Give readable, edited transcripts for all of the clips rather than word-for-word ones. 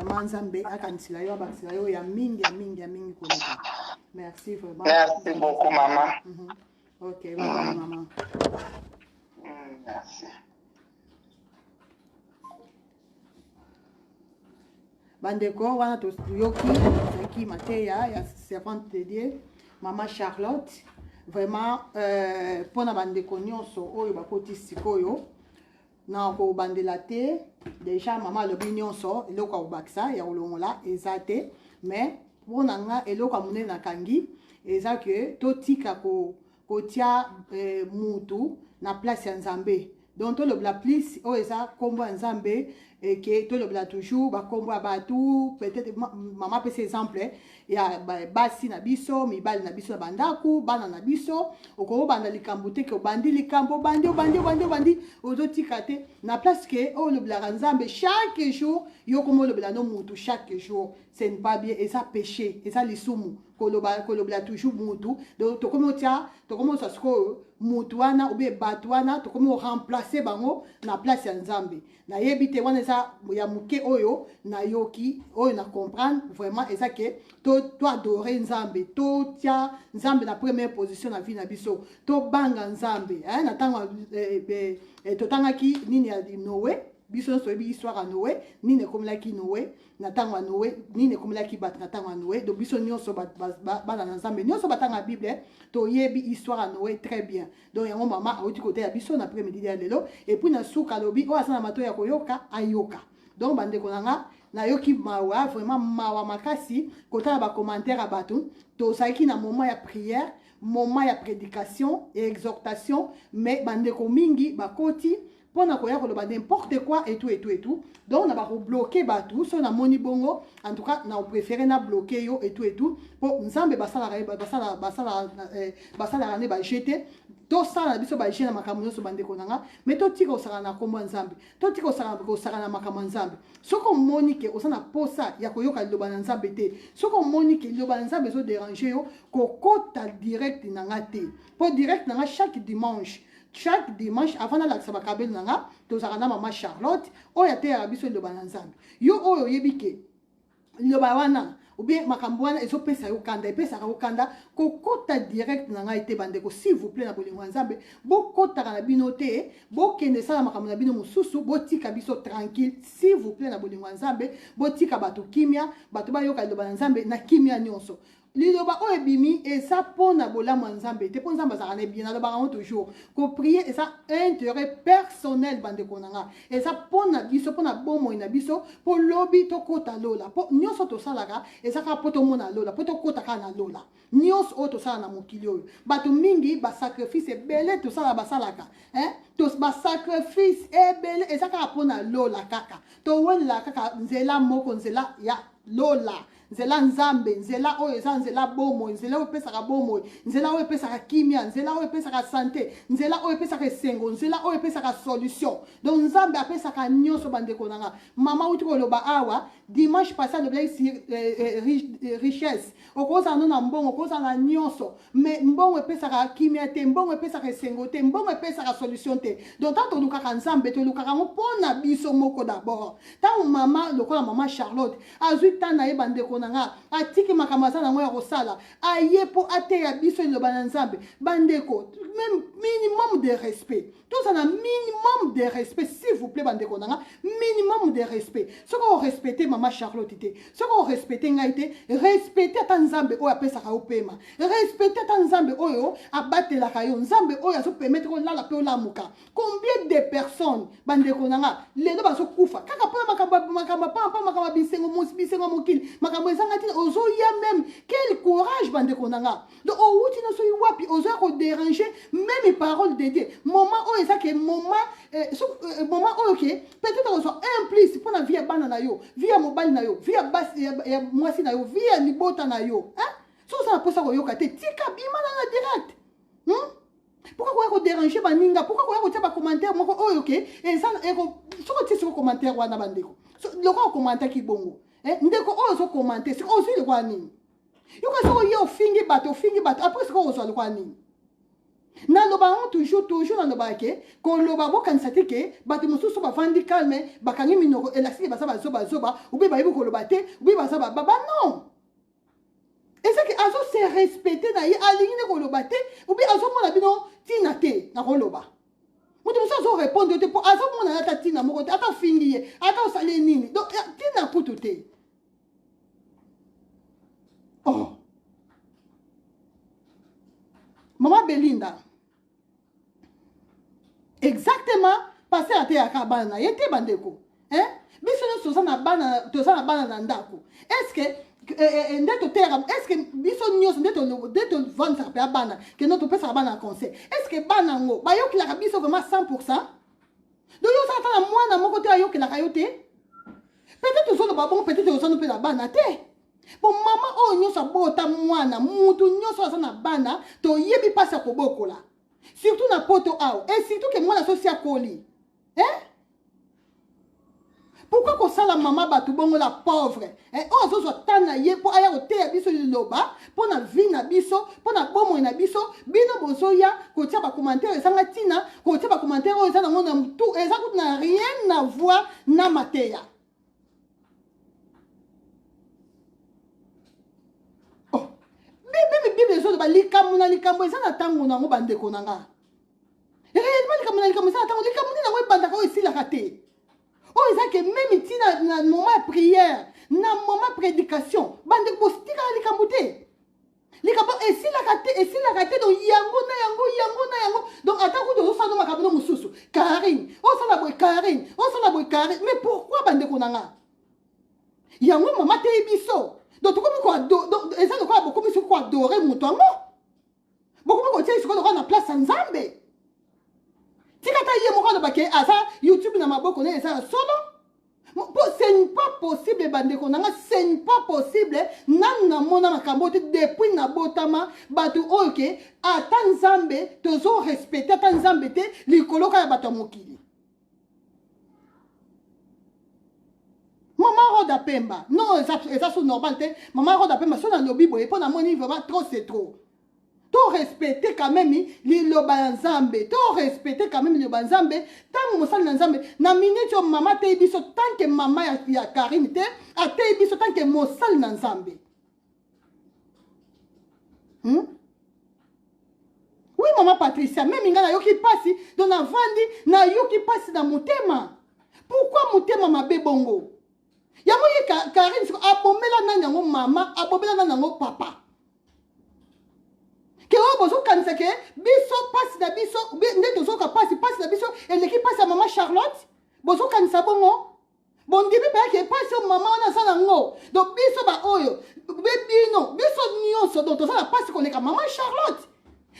vraiment Nzambe akanisila yo abakisila yo ya mingi koleka. Merci vraiment. Merci beaucoup maman. OK, bye maman. Merci. Bandeko wana to yoki qui Mateya ya servante de Dieu maman Charlotte vraiment pona bandeko nyonso oyo bakoti sikoyo na ko bandela te déjà maman lobi nyonso eloko obakisa ya olongola ezate mais pona nga eloko amune na kangi eza que totika ko tia mutu na place ya Nzambe donc to le plus o eza kombo Nzambe et que tout le bla toujours ba kombo abatu peut-être maman peut ces exemples ya basi na biso mibali na biso bandaku bana na biso oko banda likambo te ke bandi likambo bandi ozotika te na place que o le bla Nzambe chaque jour yo komo le bla no mutu chaque jour c'est pas bien et ça péché et ça lisumu kolobla toujours mutu donc to komo ça sko mutu wana ou bien batu wana to komo remplacer bango na place ya Nzambe na yebite wana eza ya muke oyo na yoki oyo na comprendre vraiment eza que to adorer Nzambe to tia Nzambe na première position na vie na biso to banga Nzambe na tango to tangaki nini ya Noé biso so bi histoire à Noé ni ne comme la ki Noé na tango Noé ni ne comme la ki bat na tango Noé do biso nyonso ba na Nzambe nyonso batanga Bible to yebi histoire à Noé très bien donc yango mama a oti côté ya biso na après-midi ya lelo et puis na suka lobi o asana mato ya koyoka ayoka donc bande konanga na yoki mawa vraiment mawa makasi kota ba commentaire à batou to saiki na moment ya prière moment ya prédication et exhortation mais bande ko mingi bakoti pona koya koloba n'importe quoi et tout donc on va bloquer batou so na moni bongo en tout cas na préférer na bloquer yo et tout pour Nzambe basala rane ba jeter to sala biso ba jeter na makambo so bande konanga mais to tika osala na kombo Nzambe to tika osala na makambo Nzambe soko moni ke osana posa ya koyoka loba na Nzambe te soko moni ke loba na Nzambe so déranger yo kokota direct na ngate po direct na chaque dimanche avant la sabakabel nanga to zakana maman Charlotte oya te ya biso loba na Nzambe yo oyo yebike loba wana ou bien makambo wana ezo pesa yo kanda epesa ka kanda kokota direct nanga ite bandeko s'il vous plaît na bolingo Nzambe bokota na bino te bokende sala makambo na bino mususu botika biso tranquille s'il vous plaît na bolingo Nzambe botika bato kimia bato bayoka loba na Nzambe na kimia nyonso liloba o ebimi et ça pona bolamu Nzambe te pona Nzambe zakane bien na loba toujours ko prier et ça intérêt personnel bande konanga et ça pona biso pona bomo ina biso po lobi to kota lola po nyonso to salaka et ça ka poto mona lola poto kota kana lola nyonso o to sala na mokili oyo bato mingi ba sacrifice ebele to sala basalaka to ba sacrifice ebele et ça ka pona lola kaka to wela kaka nzela moko nzela ya lola nzela Nzambe nzela oyo eza nzela bomo nzela oyo pesaka bomo nzela oyo pesaka kimia nzela oyo pesaka santé nzela oyo pesaka esengo nzela oyo pesaka solution donc Nzambe apesaka nyonso bandeko nanga mama uti koloba awa dimanche passé le blaisi richesse okoza no na mbongo okoza na nyonso mais mbongo epesaka kimia te mbongo epesaka esengo te mbongo epesaka solution te donc tant tolukaka Nzambe tolukaka ngo pona biso moko d'abord tant mama lokola mama Charlotte azwi tana ye bandeko nanga atiki makamasa na moya kosala ayepo ateya biso loba na Nzambe bandeko même minimum de respect tout ça na minimum de respect s'il vous plaît bandeko nanga minimum de respect ce qu'on respecter mama Charlotte te ce qu'on respecter ngai te respecter ata Nzambe oyo apesaka yo pema respecter ata Nzambe oyo abatelaka yo Nzambe oyo azo permettre ko lala pe olamuka combien de personnes bandeko nanga lelo bazo kufa kaka pona makambo bisengo mokili makambo ezangati ozoya même quel courage bandeko nanga donc outi no so wapi ozoya ko déranger même parole de Dieu moment oyo ezake moment oyo ke peut-être ozo implice pona vie ya bana na yo vie ya mobali na yo vie ya basi ya mwasi na yo vie ya libota na yo so ça posa ko yoka te tika bima na direct pourquoi ko déranger baninga pourquoi ko tia ba commentaire moko oyo ke eza eko soko tia soko commentaire wana bandeko loko commentaire ki bongo ndeko oyo so commenter c'est aussi le kwa nini yoka soko yo fingi bato après soko ozo le kwa nini naloba toujours naloba ke koloba bokanisa te ke bato mosusu bavandi calme bakangi minoko elastique baza bazoba oubie bayebi koloba te oubie baza baba non ezaki se respecte na ye alingi nde koloba te oubie azomona bino ntina te na koloba moto mosusu azorépondre te mpo azomona ata ntina moko te ata ofingi ye ata osali nini donc ntina kutu te. Oh Maman Belinda exactement passé à te yaka bana yete bandeko biso nyonso toza na bana na ndako est-ce que nde totera est-ce que biso nyonso nde tovandisaka mpe ya bana ke no topesaka bana conseil est-ce que bana yango bayokelaka biso vraiment 100% donc yo ozala ata na mwana moko te ayokelaka yo te peut-être ozoloba bongo peut-être ozano mpe na bana te po mama oyo nyonso abota mwana mutu nyonso aza na bana toyebi mpasi ya kobokola surtout na poto awa et surtout que mwana sosi akoli pourquoi kosala mama bato bongo la pauvre oyo azozwa tana ye mpo aya koteya biso liloba mpo na vie na biso mpo na bomoi na biso bino bozoya kotia bacommentaire ezanga ntina kotia bacommentaire oyo eza nango na mutu eza kutu na rien na voir na mateya. Bible ezoloba likambo na likambo eza na ntango nango bandeko na nga réellement likambo na likambo eza na ntango likambo nini yango ebandaka oyo esilaka te oyo eza ke meme ntina na moment ya prière na moment prédication bandeko botikaka likambo te likambo esilaka te donc yango na yango donc ata kutu ozosala makambo no mosusu Karine osala boye Karine mais pourquoi bandeko na nga yango mama te biso donc eza lokola bokomi soki koadore moto yango bokomi kotia sikoyo lokola na place ya nzambe tika ta ye moko alobake aza youtube na maboko ne eza ya solo ce n'est pas possible bandeko nanga ce n'est pas possible nanu namona makambo te depuis nabotama bato oyo ke ata nzambe tozorespecte ata nzambe te likolo kaka ya bato ya mokili. Maman Roda Pemba. Non, ça c'est normal. Maman Roda Pemba, ça dans le Bible, et pour la monnaie, vraiment trop, c'est trop. To respecter quand même les lobanzambe. To respecter quand même les lobanzambe. Tant que mosal nanzambe, na minute maman te biso tant que maman ya Karine te, a te biso tant que mosal nanzambe. Oui, maman Patricia, même ingana yoki pasi, dans la vandi, na yoki pasi dans motema. Pourquoi motema mabe bongo? Yango ye Karine abomela nani yango mama abomela nani yango papa ke oyo bozokanisa ke biso pasi na biso nde tozoka pasi na biso eleki pasi ya mama Charlotte bozokanisa bongo bondimi bayaki pasi oyo mama wana aza nango donc biso baoyo bino biso nyonso donc tozala pasi koleka mama Charlotte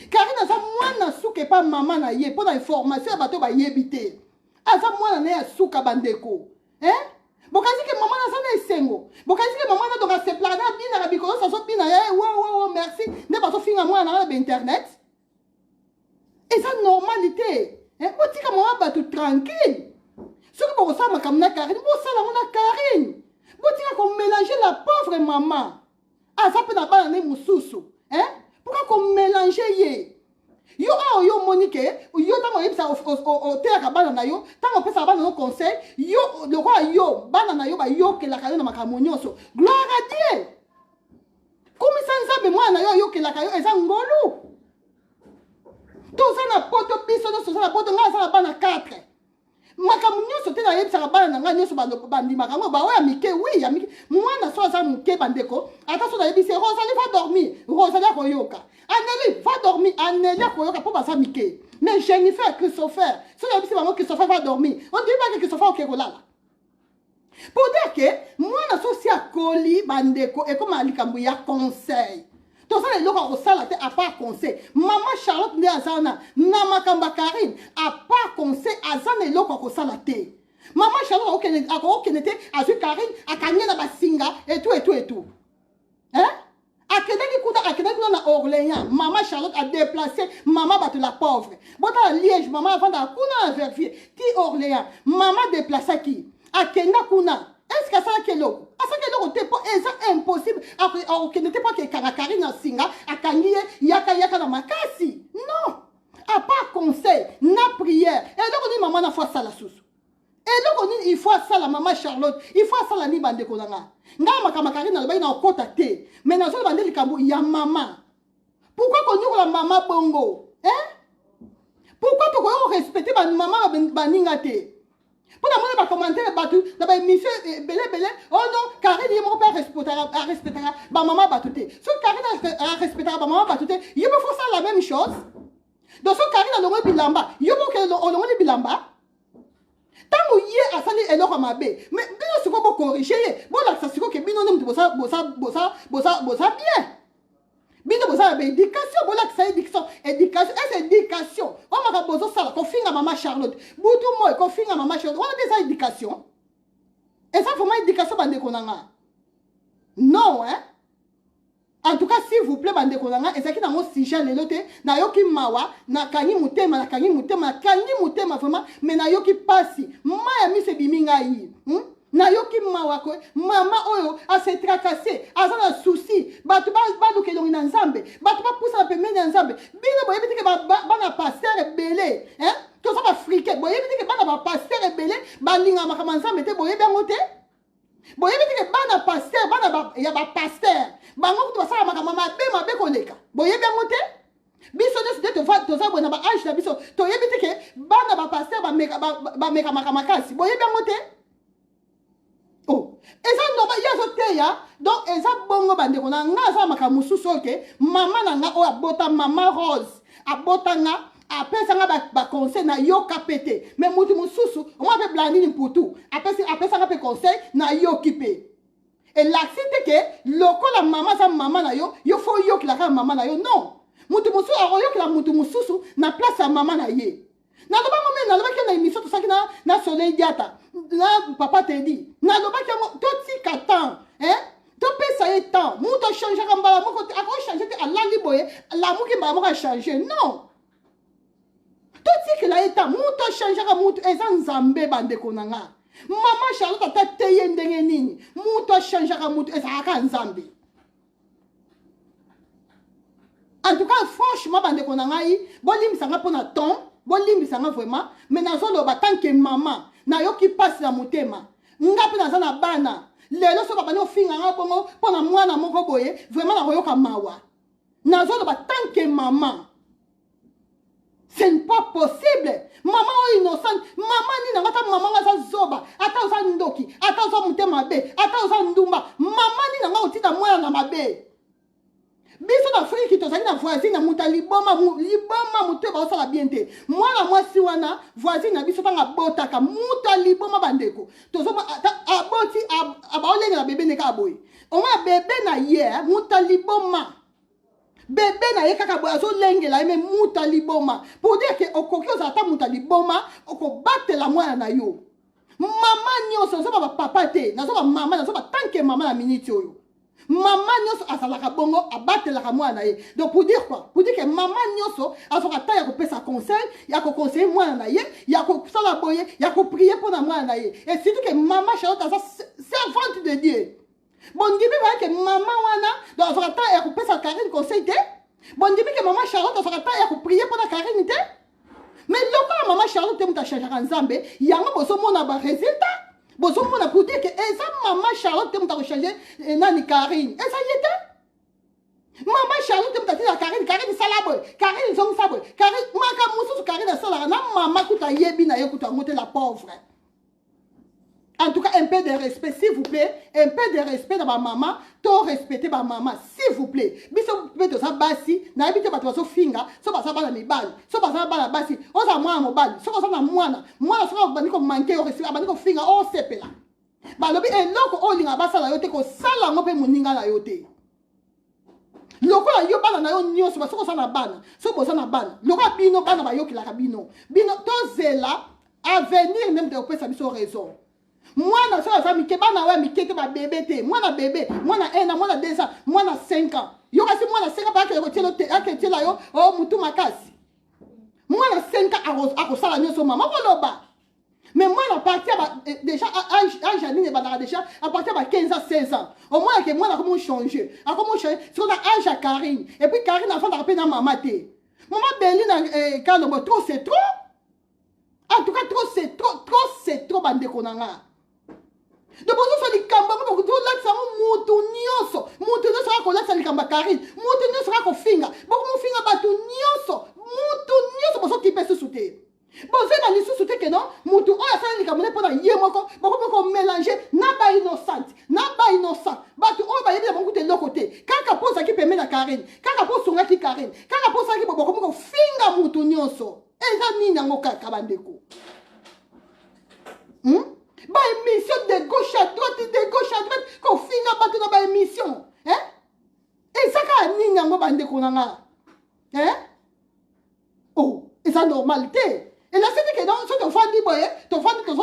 Karine aza mwana suka epa mama na ye mpo na information ya bato bayebi te aza mwana na ye ya suka bandeko bokazi ke maman na sana esengo bokazi ke maman na donc se plana bina na bikolo ça so bina ya wow merci ne pas so finga moi na internet et ça normalité botika maman bato tranquille soki bokosala makambo na Karine bosala ngo na Karine botika ko mélanger la pauvre maman aza mpe na bana ne mosusu pourquoi ko mélanger ye yo yo Monique yo tango yebisa oteaka bana na yo tango pesa bana no conseil yo lokola yo bana na yo bayokelaka yo na makambo nyonso gloire à Dieu komisa nzambe mwana yo ayokelaka yo eza ngolu toza na poto biso nyonso toza na poto ngai aza na bana 4 makambo nyonso te nayebisaka bana na ngai nyonso bandimaka yango baoyo ya mike wi ya mike mwana so aza moke bandeko ata so nayebisi Rosalie va dormir Rosalie akoyoka Anneli va dormir Anneli akoyoka mpo baza mike mais Jennifer Christopher so nayebisi bango Christopher va dormir on dirait pas que Christopher oke kolala pour dire que mwana so si akoli bandeko ekoma likambo ya conseil toza eloko akosala te apart conseil mama Charlotte nde aza na makambo Karine apart conseil aza na eloko akosala te mama Charlotte akokende te azwi Karine akangi na basinga etu akendaki kuna na Orléans mama Charlotte a déplacé mama bato la pauvre bota na Liège mama avanda kuna na Verviers ti Orléans mama déplaçaki akenda kuna est-ce que asalaki eloko te mpo eza impossible akokende te mpo akekanga Karine na singa akangi ye yaka na makasi non à part conseil na prière et donc on dit maman na foi ça la sous. Et donc on dit il faut ça la maman Charlotte, il faut ça la ni bande ko nga nga makamaka na ba na kota te mais na zo bande likambo ya maman. Pourquoi qu'on dit la maman bongo hein? Pourquoi tu veux respecter ma maman baninga te? Pour la moindre commentaire battu d'abord monsieur belé oh non Karine il mon père respecter ma maman batute. So Karine a respecter ma maman batute, il me faut ça la même chose. Donc so Karine a le bilamba, il faut que on le bilamba. Tant yé a sali eloko mabe, mais bino siko bo corriger, bo la siko que bino nem bosa bien. Bino bosa be éducation, bo la ça éducation, est éducation. On m'a besoin ça, qu'on finga maman Charlotte. Boutou moi qu'on finga maman Charlotte. On a des éducation. Et ça vraiment éducation bande konanga. Non hein. En tout cas, s'il vous plaît, bande konanga, et ça qui dans mon sujet le lote, na yoki mawa, na kangi mutema vraiment, mais na yoki passi. Maya mi se biminga yi. Na yoki mawa ko, mama oyo a se tracasser, a zana souci, batu ba ke longi na nzambe, batu ba poussa na pemene na nzambe. Bino boye bitike ba na pasteur belé, hein? To ça ba friquer, boye bitike ba pasteur belé, ba linga makama nzambe te boye bango te. Boye bitike ba na pasteur, ya ba pasteur. Bango to ça makama mabe koleka. Boye bango te. Biso de to za bona ba age na biso, to ye bitike ba na ba pasteur ba meka makama kasi. Boye bango te. Oh, et ça non pas ya zote ya donc et ça bongo bande ko na nga za makamusu soke mama na nga o abota mama Rose abota nga apesa nga ba conseil na yo kapete mais mutu mususu on va blanini mputu apesa nga pe conseil na yo kipe et l'acte que lokola mama za mama na yo faut yo ki la ka mama na yo non mutu mususu aroyo ki la mutu mususu na place ya mama na ye na loba mama na loba ke na émission to saki na soleil diata na papa te dit na loba ke to ti katan hein to pesa e temps mu to changer ka mbala moko a ko changer te ala liboye la mu ki mbala moko a changer non to ti ke la e temps mu to changer ka mu eza nzambe bande konanga mama Charlotte ta te yendenge nini mu to changer ka mu eza ka nzambe. En tout cas franchement bande konanga yi bolim sanga pona ton bolim sanga vraiment mais na zo lo ba tant que maman na yo qui passe la motema ngapi na zana bana lelo so ba no finga nga bongo pona mwana moko boye vraiment na koyoka mawa na zo lo ba tant que maman ce n'est pas possible. Maman innocente, maman ni nangata maman nga zoba ata oza ndoki ata oza motema be ata oza ndumba maman ni nanga otita mwana na mabe. Biso na Afrique tozali na voisine na muta liboma mutu ba osala bien te mwana mwasi wana voisine na biso tanga botaka muta liboma bandeko tozo aboti abaolenge na bebe neka boy oma bebe na ye muta liboma bebe na ye kaka boy azolengela ye muta liboma pour dire que okoki ozata muta liboma okobatela mwana na yo mama nyonso nazo ba papa te nazo ba mama nazo ba tanke mama na minute oyo. Maman nyoso asalaka bongo abatelaka mwana ye. Donc pour dire quoi? Pour dire que maman nyoso asoka ta ya ko pesa conseil, ya ko conseiller mwana na ye, ya ko sala boye, ya ko prier pour na mwana na ye. Et surtout que maman Charlotte asa servante de Dieu. Bon dibi ba que maman wana donc asoka ta ya ko pesa Karine conseil te. Bon dibi que maman Charlotte asoka ta ya ko prier pour na Karine te. Mais lokola maman Charlotte te muta changer nzambe, yango boso mona ba résultat. Bozo mona pour dire que eza maman Charlotte te muta ko changer nani Karine. Eza yete. Maman Charlotte te muta tina Karine salaboy. Karine zong saboy. Karine maka musu Karine sala na maman kuta yebi na yekuta ngote la pauvre. En tout cas, un peu de respect, s'il vous plaît. Un peu de respect dans ma maman. To respecter ma maman, s'il vous plaît. Biso vous pouvez de ça basi. Na habite ba to so finga. So ba sa bala mi bal. So ba sa bala basi. O sa mwana mo bal. So sa na mwana. Mwana so ba ni ko manquer o respect. Ba ni ko finga o sepela. Ba lobi eloko o linga ba sala yote ko sala ngo pe muninga la yote. Lokola yo bana na yo nyonso ba so sa na bana. So bo sa na bana. Lokola bino bana ba yo ki la bino. Bino to zela avenir même de opesa biso raison. Mwana so za mikeba na wa mikete ba bébé te mwana bébé mwana 1 ans mwana 2 ans mwana 5 ans yo kasi mwana 5 ans ba ke ko telo te aketela yo o mutu makasi mwana 5 ans akosala nyoso mama koloba mais mwana partir ba déjà âge ani ba déjà à partir ba 15 ans 16 ans au moins que mwana comment changer c'est qu'on a âge à Karine et puis Karine enfant da peine maman te Maman Béline, Kalombo, trop c'est trop. En tout cas, trop c'est trop, bande konanga. Donc, vous avez dit Kamba, vous avez dit Moutounioso. Moutounioso sera qu'on l'a dit Kamba Karine. Moutounioso sera qu'on finga. Beaucoup mon finga Batunioso. Moutounioso, vous avez dit sous-souté. Bon, c'est dans les sous-souté que non, Moutou, on a fait les Camerounais pendant Yémoko, beaucoup mélanger, n'a pas innocente, Batou, on va y aller de mon côté de l'autre côté. Quand on pose à qui permet la Karine, quand on pose son qui Karine, quand on pose à qui beaucoup finga Moutounioso. Et ça, ni n'a pas Kabandeko. Bah, émission de gauche à droite, qu'on finit à battre dans la émission. Hein? Et ça, quand ni n'a pas Bandeko nanga. Hein? Oh, et ça, normalité. Et là, c'est que non, si ton fan dit, ton fan dit,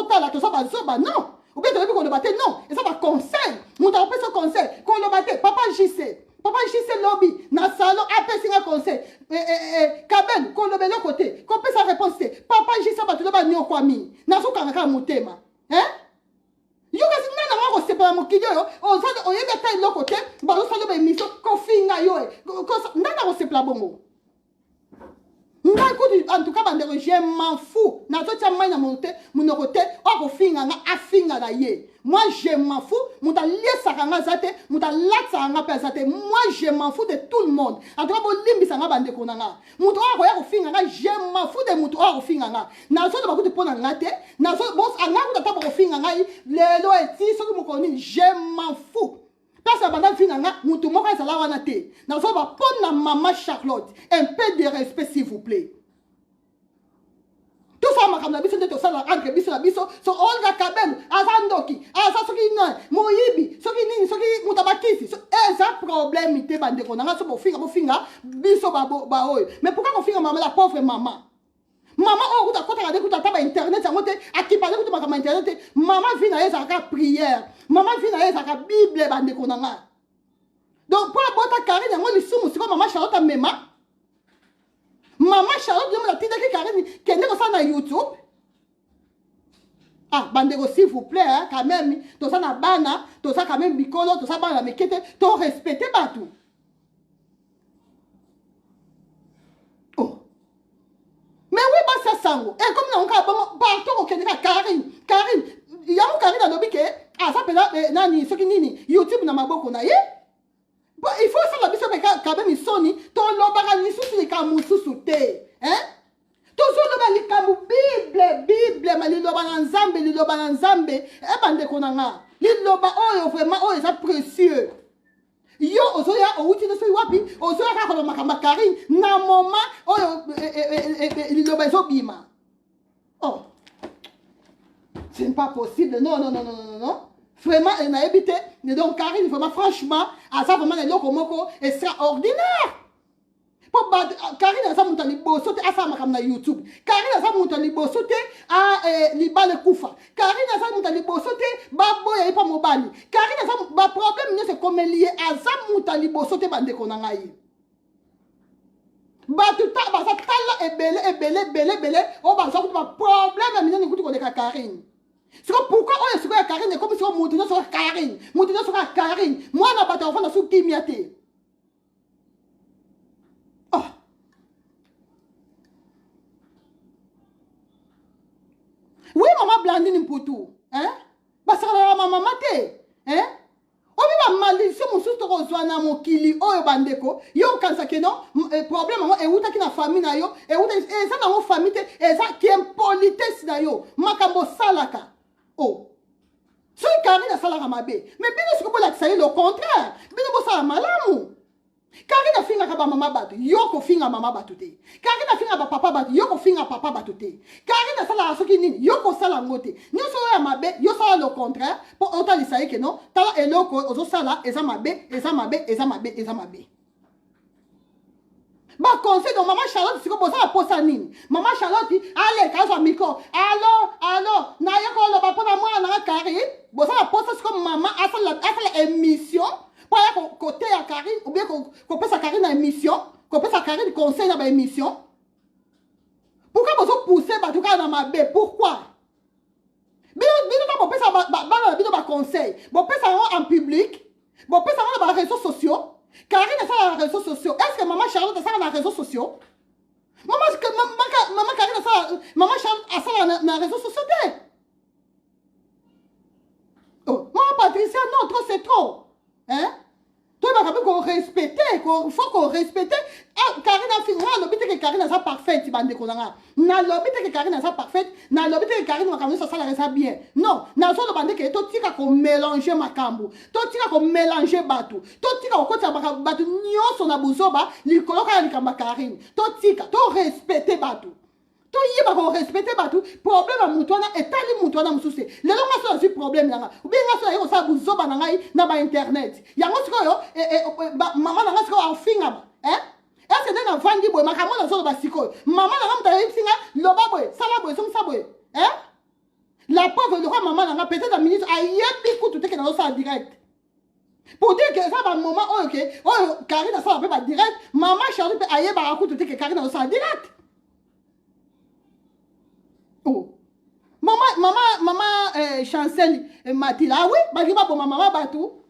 non. Ou bien, tu as vu qu'on le battait, non. Et ça va conseil. Nous avons fait ce conseil. Qu'on le battait, papa JC. Papa JC lobby. Dans salon, appelle un conseil. Kabel, qu'on le met de l'autre côté. Qu'on peut sa réponse, papa JC, tu le bat, n'y a quoi mis. N'a pas qu'un moutema. Hein? Yo kasi nana ngako sepela mokili yo o yeba ta ilo côté ba lo sala ba émission ko finga yo ko nana ko sepela bongo nga écoute en tout cas bandeko je m'en fous na to tia mai na monte mon côté o ko finga nga afinga na ye moi je m'en fous muta liesa nga zate muta latsa nga pe zate moi je m'en fous de tout le monde en tout cas bo limbisa nga bandeko nanga muto ko ya ko finga nga je m'en fous de muto ko finga nga na so ba ko te pona ngate na so boss anga ko ta ko finga nga lelo eti so ko mo koni je m'en fous parce que pendant finga nga muto mo ka sala wana te na so ba pona maman Charlotte un peu de respect s'il vous plaît. Tout ça, ma camarade, c'est de ça, la rentre, biso, so Olga Kabel, Azandoki, Asa Soki Nan, Moyibi, Soki Nini, Soki Mutabakisi, ça problème, il te bande qu'on a un finga, biso baoy. Mais pourquoi on finga maman, la pauvre maman? Maman, oh, quand on a écouté à internet, ça monte, à qui parle de ma internet, maman vient à sa prière, maman vient à sa Bible, bande qu'on a. Donc, pour la boîte à Karine, on lui soumou, c'est comme maman Charlotte à Mema. Maman Charlotte, je me dit que Karine, qu'elle est sur YouTube. Ah, bandego, s'il vous plaît, hein, quand même, tout ça na bana, tout ça quand même bicolo, tout ça bana mais qu'était, tout respecté partout. Oh. Mais oui, bah ça sango. Et comme nous avons partout au Kenya, Karine, il y a un Karine à l'obéke, ah ça peut être nani, ce qui nini, YouTube n'a pas beaucoup naïe. Bon, il faut ça la bise quand même soni ton lobara ni sous les kamoussou souté hein toujours le bali kamu bible mali lobana nzambe e bande konanga li loba oyo vraiment oyo ça précieux yo ozoya outi no so wapi ozoya ka ko makamba Karine na moment oyo li loba ezobima oh c'est pas possible non. Vraiment, elle n'a habité. Donc, Karine, vraiment, franchement, à ça, vraiment, les locaux extraordinaire. Karine, à ça, mon talibo sauté, à ça, ma YouTube. Karine, à ça, mon talibo sauté, à l'ibale koufa. Karine, à ça, mon talibo sauté, babo, y'a pas mon bani. Karine, à ça, ma problème, c'est comme lié à ça, mon talibo sauté, bande konangaï. Batuta, bah, ça, tala, belé. Oh, bah, ça, ma problème, mais n'écoute qu'on est Karine. C'est pourquoi on est sur la Karine, comme si on monte sur la Karine. Monte sur la Karine. Moi, on n'a pas d'enfant dans ce qui m'y a été. Oh. Oui, maman Blandine Mpoutou. Hein? Parce que la maman maté. Hein? On va malédiction, mon sous Roswana, mon kili, oh, bandeko. Yo, quand ça que non, problème, et où t'as qui na famille na yo, et où t'as, et ça dans mon famille, et ça qui est politesse na yo, makambo salaka. Oh, ce Karine a salara mabe, mais bien sûr que pour l'accès le contraire, bien sûr ça malamu. Karine a finga kaba mama batu, yoko finga mama batute. Karine a finga papa batu, yoko finga papa batute. Karine a salara soki nini, yoko sala ngote. Nyo so ya mabe, yo sala le contraire, pour autant les saye que non, tala eloko ozo sala eza mabe. Bah conseil de maman Charlotte, c'est comme ça la pose à nini. Maman Charlotte, allez, quand je micro, allô, na yoko le papa na moi na Karine, bon ça la pose c'est comme maman a la émission, pas côté à Karine ou bien qu'on peut sa Karine à émission, qu'on peut sa Karine conseil dans émission. Pourquoi vous poussez bah tout cas dans ma baie, pourquoi? Bien on peut ça conseil, bon peut ça en public, bon peut ça dans les réseaux sociaux. Karine a ça dans les réseaux sociaux. Est-ce que maman Charlotte a ça dans les réseaux sociaux? Maman Karine maman Charles a ça dans les réseaux sociaux. Oh, maman Patricia, non, trop c'est trop. Hein? Toi, il faut qu'on respecte. Il faut qu'on respecte. Karine a fini. L'obité que Karine a parfaite. Tu vas me dire l'obité que Karine a parfaite. L'obité que Karine a ça la bien. Non. N'a pas le bandé que toi, tu as qu'on mélanger ma cambo. Toi, tu as qu'on mélanger bateau. Toi, tu as qu'on côté bateau. Nyon son abusoba. Lui coloca les kamba Karine. Toi, tu as respecté bateau. Toi, il va qu'on respecte bateau. Problème à Moutouana et tali Moutouana Moussoussé. Les langues sont aussi problème là. Ou bien là, ça ça vous zoba na internet. Il y a un truc maman na ngasko en finga. Hein? Est-ce que dans vandi boy makamo na zo ba siko. Maman na ngam ta singa loba boy, sala boy, son sa boy. Hein? La pauvre le roi maman na peut-être la ministre a yebi coup tout que dans ça direct. Pour dire que ça va un moment OK. Oh Karine ça va pas direct. Maman Charlie peut ayer ba coup tout que Karine dans ça direct. Oh. Maman Chancel Mathilde, ah oui, bah il va pour maman batou.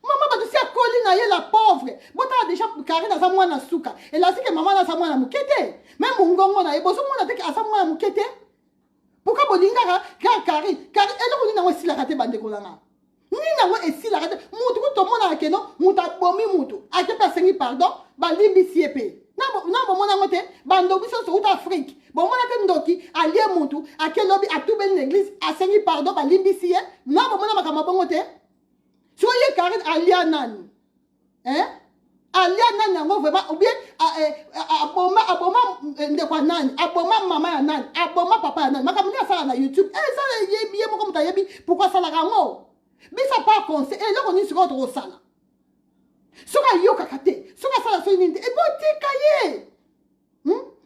Maman batou si a collé na la pauvre. Bon t'as déjà Karine dans sa moine na souka. Et là c'est que maman dans sa moine na mukete. Même mungongo na eboso mona te à sa moine na mukete. Pourquoi bolinga Karine elle on na si la raté bande kolanga. Ni na wa esi la raté. Mutu ko to mona ke no, muta bomi mutu. A ke personne pardon, ba limbi siepé. Non, mon amote, bando biso sur Afrique. Bon, mon amote ndoki, allié montu, à quel lobby, à tout bel l'église, à Seigneur pardon, à l'imbicie. Non, mon amote, ma bongote. Soyez Karine allié nan. Hein? Allié nan, vraiment, ou bien, à boma, de quoi nan, à boma, maman nan, à boma, papa nan. Ma camille, ça na YouTube. Eh, ça, yé, bien, mon comme ta yébi, pourquoi ça la ramo? Mais ça pas conseil, et là, on est sur votre sala. Soka yoka kate, soka sala soninde, et bon te kaye.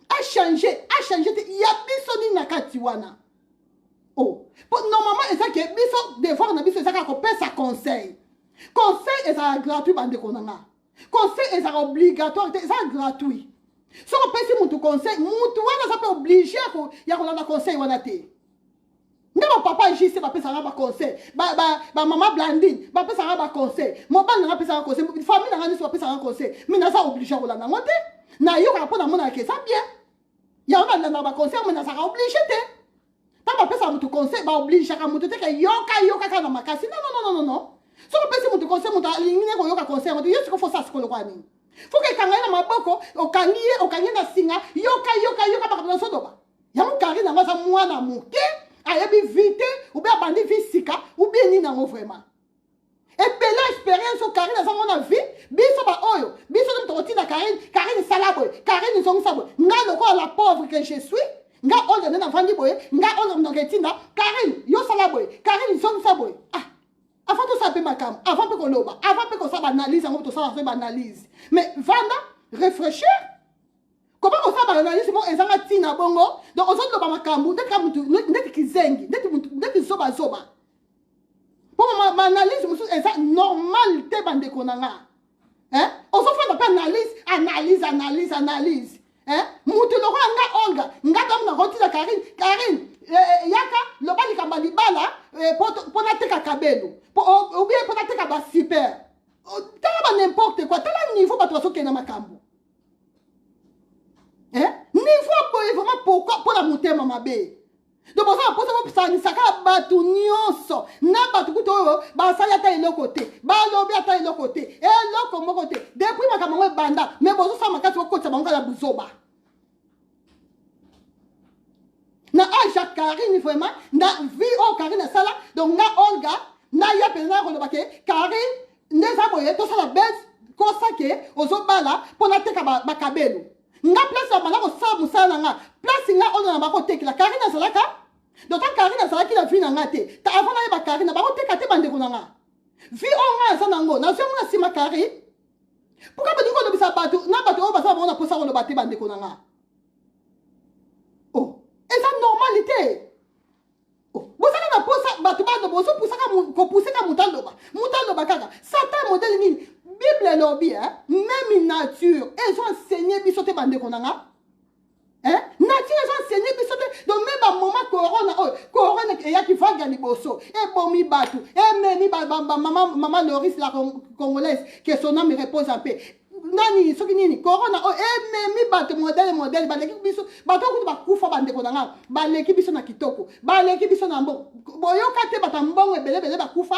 A changé, il y a bisoni nakati wana. Oh, normalement, et ça que biso devoir na biso ça qu'on paie sa conseil. Conseil est ça gratuit bande konanga. Conseil est ça obligatoire, c'est ça gratuit. Si on paie si mon conseil, mon wana ça peut obliger ko ya ko na conseil wana te. Mon papa JC va faire un conseil. Maman Blandine va faire un conseil. Mon père n'a pas fait un conseil. Famille n'a pas fait un conseil. Mais n'a pas obligé à la monter. N'a eu rapport à mon accueil, ça bien. Il y a un conseil, mais n'a pas obligé. Tant que ça mon conseil, va obliger à monter que yoka dans ma casse. Non. Si on peut se mon conseil, mon éliminer ko yoka conseil, on dit est-ce qu'il faut ça ce qu'on le voit ni. Faut que quand na maboko, au kangi na singa, yoka par dans son doba. Ya mon carré na ma moi na muke. Ayebi vite ou bien bandi physique ou bien ni nango vraiment et belle expérience au Karine dans mon vie biso ba oyo biso de toti da Karine salabo Karine song sabo nga loko la pauvre que je suis nga on na vandi boy nga on na ketinda Karine yo salabo Karine song sabo avant tout ça peut makam avant peut koloba avant peut ko ça analyse avant tout ça fait analyse mais vanda réfléchir. Comment on fait analyse bon ezanga tina bongo donc on sort le makambu ndeti kizengi ndeti zoba pour ma analyse musu eza normal te bande konanga hein on se fait analyse hein mutu lo nga tam na roti la Karine yaka lo bali kamba libala pour na teka kabelo ou bien pour na teka ba super tala n'importe quoi tala niveau ba to so kena makambu. Niveau boy vraiment pourquoi pour la monter mama bé. Donc ça pose ça ni saka batu nyonso na batu kuto ba sa ya ta ilo côté ba lobi ata ilo côté et loko mo côté depuis makamwe banda mais bozo sa makati ko côté bango la buzoba. Na Jacques Karine vraiment na vie au Karine sala donc na Olga na ya pena ko lobake Karine ndeza boye to sala base ko sake ozobala pour na teka ba kabelo. Nga place ya bana ko sa musala nga place nga ono na bako tekela Karine salaka donc Karine salaki la vie na ngate ta avant na ba Karine bako teka te bande ko nga vie on nga sa nango na so nga sima Karine pourquoi ba dingo lobisa batu na batu o ba sa bona posa ko lobate bande ko nga oh et ça normalité oh bo sa na posa batu ba do bo so posa ko pousser ka mutalo ba kaka satan modèle nini Bible lobby, même une nature, elles ont enseigné bisote bande konanga. Nature, elles ont enseigné bisote. Donc même à moment corona et ya qui va gagner bosso. Et bomi batu. Et meni maman Loris la congolaise que son âme repose en paix. nani soki nini corona o ememi bato modele baleki biso bato kutu bakufa bandeko na nga baleki biso na kitoko baleki biso na mbongo boyoka te bato mbongo ebele bakufa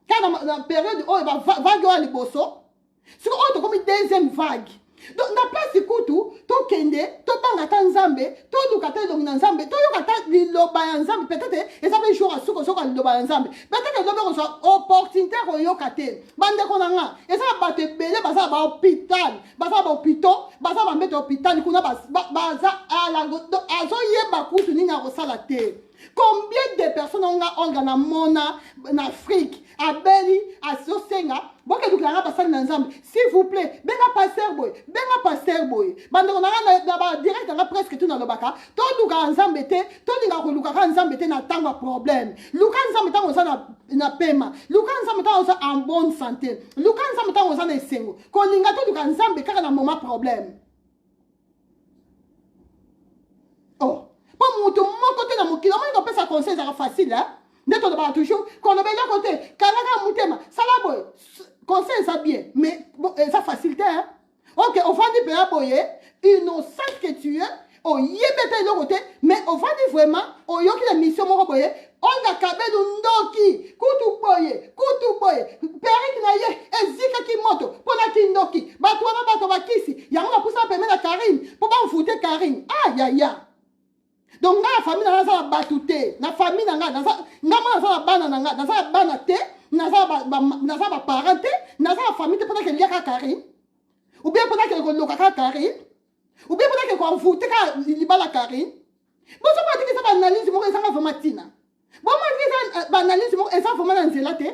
kana na période oyo vague oyo liboso soki oyo tokomi deuxième vague donc na place kutu tokende totanga ta nzambe toluka te elongi na nzambe toyoka ta liloba ya nzambe peut-être eza mpe jour asukosoka liloba ya nzambe peut-être elobi kozwa opportunité koyoka te bandeko na nga eza na bato ebele baza na bahôpital baza na bahôpitau baza na bambete hôpital kuna baza azoyeba kutu nini akosala te. Combien de personnes ont na mona en Afrique abeli asosenga boke dukanga basali na nzambe s'il vous plaît benga pasteur boy bande on na ba direct na presque tout na lobaka to duka nzambe te to linga ko luka nzambe te na tanga problème luka nzambe tango za na pema luka nzambe tango za en bonne santé luka nzambe tango za na esengo ko linga to duka nzambe kaka na moment problème. Oh pour mutu moko te na mokili omoni kopesa conseil ezaka facile nde tolobaka toujours kolobela kote kalaka motema sala boye conseil eza bien mais eza facilité ok ofandi mpe ya boye innocent que tu es oyebi ete eloko te mais ofandi vraiment oyoki na mission moko boye onga kabelu ndoki kutu boye periki na ye ezikaki moto mpona kindoki bato wana bato bakisi yango bapusa peme na Karine mpo bamfute Karine ayaya. Donc na famille na za batute na famille na nga ngama na za bana na nga na za bana te na za ba parent te na za famille te pona ke liaka Karine ou bien pona ke ko loka Karine ou bien pona ke ko envoûter ka libala Karine bon ça pas dire que ça analyse mo ça va matina bon moi dire ça analyse mo ça vraiment na nzela te